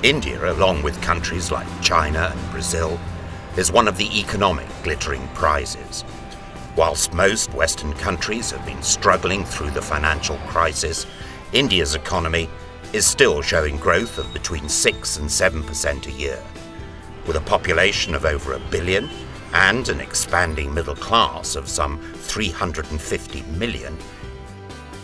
India, along with countries like China and Brazil, is one of the economic glittering prizes. Whilst most Western countries have been struggling through the financial crisis, India's economy is still showing growth of between 6 and 7% a year. With a population of over 1 billion and an expanding middle class of some 350 million,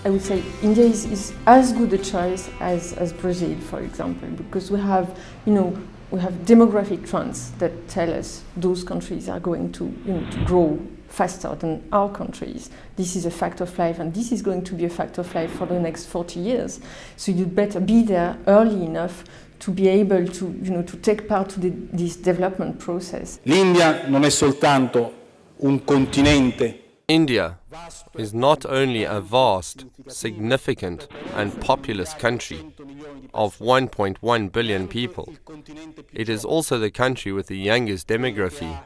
I would say India is as good a choice as Brazil, for example, because we have demographic trends that tell us those countries are going to grow faster than our countries. This is a fact of life, and this is going to be a fact of life for the next 40 years. So you'd better be there early enough to be able to take part to this development process. L'India non è soltanto un continente. India is not only a vast, significant and populous country of 1.1 billion people, it is also the country with the youngest demography,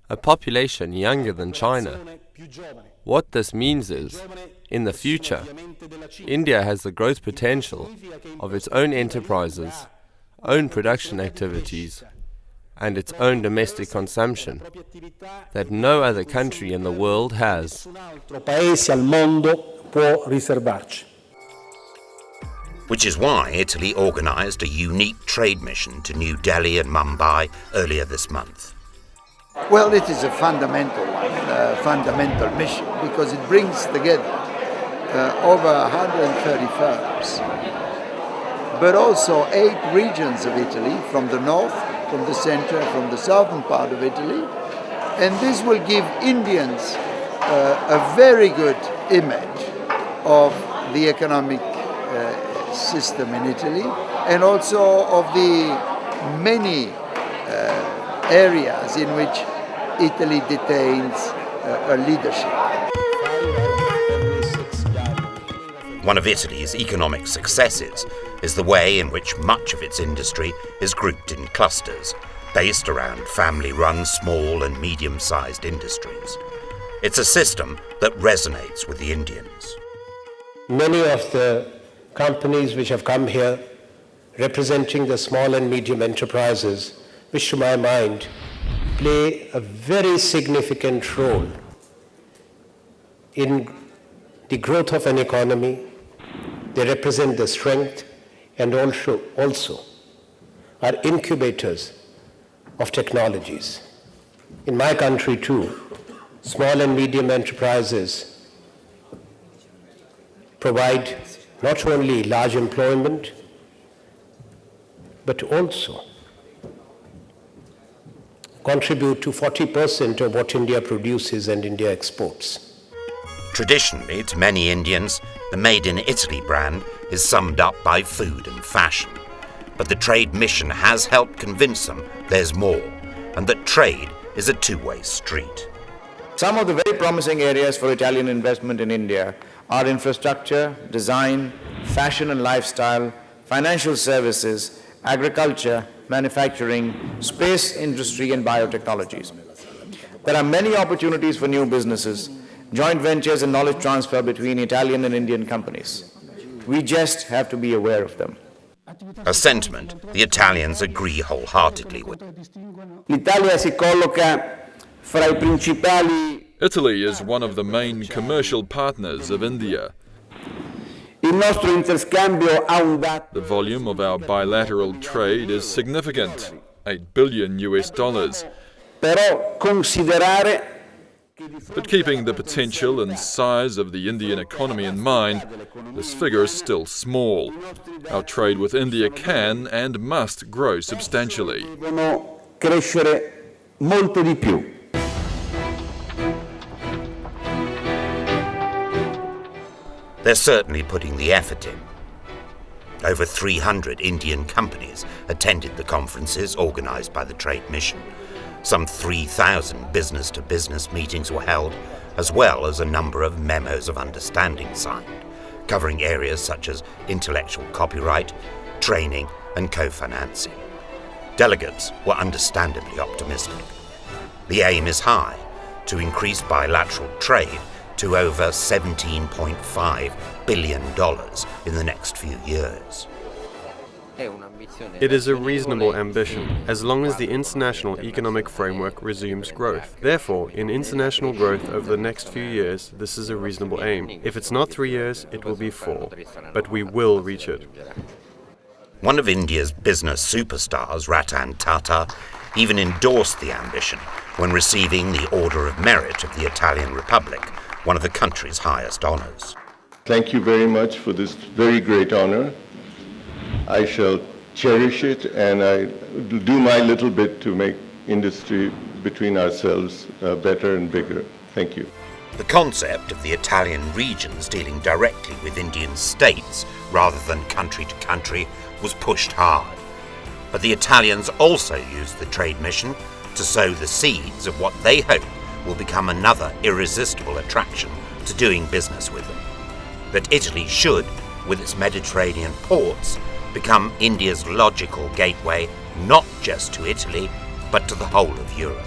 a population younger than China. What this means is, in the future, India has the growth potential of its own enterprises, own production activities, and its own domestic consumption that no other country in the world has. Which is why Italy organised a unique trade mission to New Delhi and Mumbai earlier this month. Well, it is a fundamental mission because it brings together over 130 firms, but also 8 regions of Italy, from the north, from the center, from the southern part of Italy, and this will give Indians a very good image of the economic system in Italy, and also of the many areas in which Italy detains a leadership. One of Italy's economic successes is the way in which much of its industry is grouped in clusters, based around family-run small and medium-sized industries. It's a system that resonates with the Indians. Many of the companies which have come here representing the small and medium enterprises, which to my mind play a very significant role in the growth of an economy. They represent the strength and also are incubators of technologies. In my country too, small and medium enterprises provide not only large employment, but also contribute to 40% of what India produces and India exports. Traditionally, to many Indians, the Made in Italy brand is summed up by food and fashion. But the trade mission has helped convince them there's more, and that trade is a two-way street. Some of the very promising areas for Italian investment in India are infrastructure, design, fashion and lifestyle, financial services, agriculture, manufacturing, space industry and biotechnologies. There are many opportunities for new businesses, joint ventures and knowledge transfer between Italian and Indian companies. We just have to be aware of them. A sentiment the Italians agree wholeheartedly with. L'Italia si colloca fra I principali. Italy is one of the main commercial partners of India. Il nostro interscambio ha un dato. The volume of our bilateral trade is significant, $8 billion. Però considerare. But keeping the potential and size of the Indian economy in mind, this figure is still small. Our trade with India can and must grow substantially. Devono crescere molto di più. They're certainly putting the effort in. Over 300 Indian companies attended the conferences organised by the Trade Mission. Some 3,000 business-to-business meetings were held, as well as a number of memos of understanding signed, covering areas such as intellectual copyright, training and co-financing. Delegates were understandably optimistic. The aim is high, to increase bilateral trade to over $17.5 billion in the next few years. It is a reasonable ambition, as long as the international economic framework resumes growth. Therefore, in international growth over the next few years, this is a reasonable aim. If it's not 3 years, it will be 4. But we will reach it. One of India's business superstars, Ratan Tata, even endorsed the ambition when receiving the Order of Merit of the Italian Republic, one of the country's highest honours. Thank you very much for this very great honour. I shall cherish it, and I will do my little bit to make industry between ourselves better and bigger. Thank you. The concept of the Italian regions dealing directly with Indian states rather than country to country was pushed hard. But the Italians also used the trade mission to sow the seeds of what they hope will become another irresistible attraction to doing business with them. That Italy should, with its Mediterranean ports, become India's logical gateway not just to Italy, but to the whole of Europe.